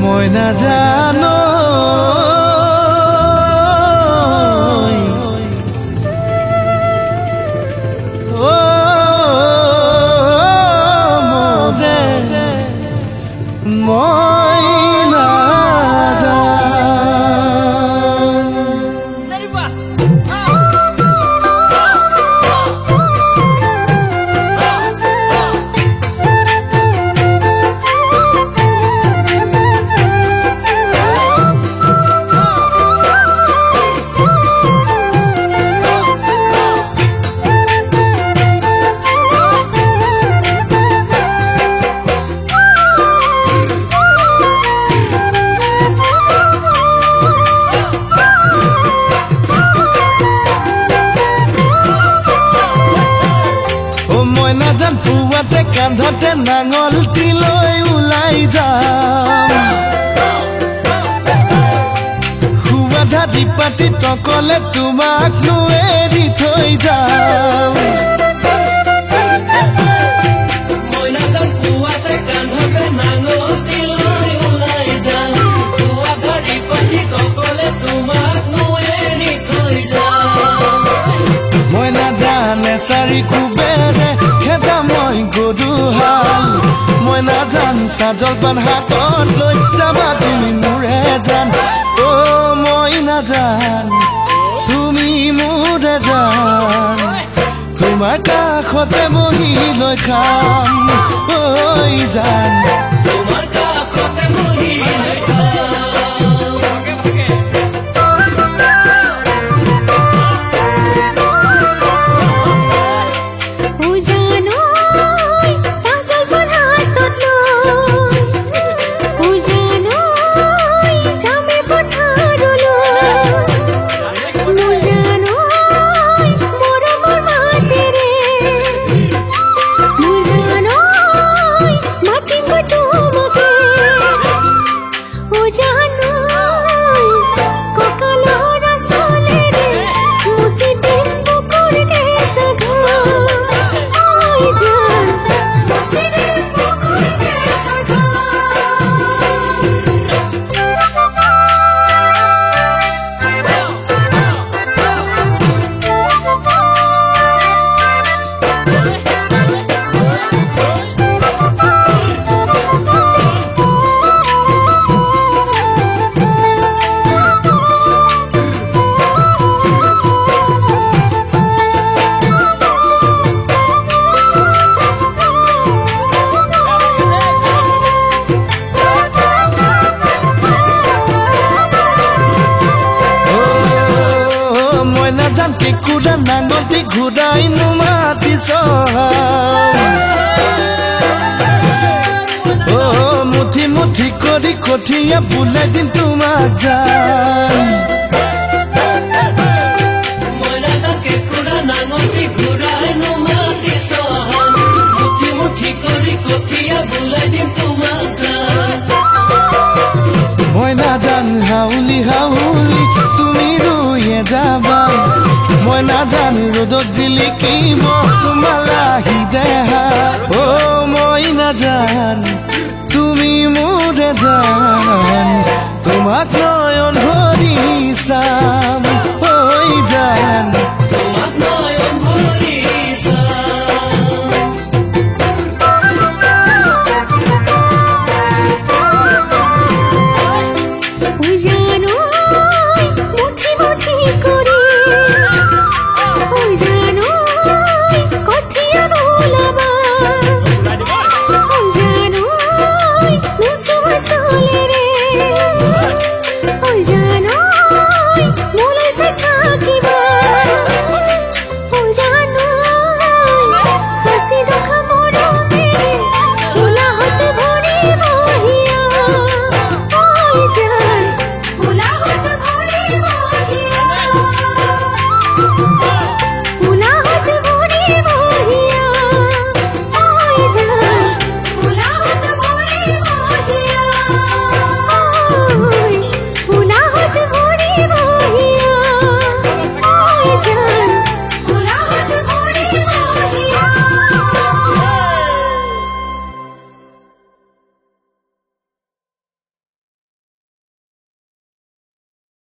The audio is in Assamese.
মই নাজানো মই নাজান পুৱাতে কান্ধতে নাঙলটি লৈ ওলাই যাম সুবাধা দিপাতি তকলে তোমাক নো এৰি থৈ যাম মই নাজান পুৱাতে কান্ধতে নাঙলটি লৈ ওলাই যাম সুবাধা দিপাতি তকলে তোমাক নো এৰি থৈ যাম মই নাজানে চাৰি কুবেৰে খেদা মই গধুহাল মই নাজান চাজলপান হাতত লৈ যাবা তুমি মোৰে জান মই নাজান তুমি মোৰে জান তোমাৰ কাষতে বহি লৈ খাম ঐ জান তোমাৰ কাষতে বহি লৈ খাম Kuda nangoti kuda inu mati oh muthi muthi kori kothia bule din tumak jan moina take kuda nangoti kuda inu mati muthi muthi kori kothia bule din tumak jan moina jan hauli hauli tumi ruye jaba মই নাজান ৰ'দত জিলিকিব তোমালা হিদেহা মই নাজান তুমি মোৰে জান তোমাক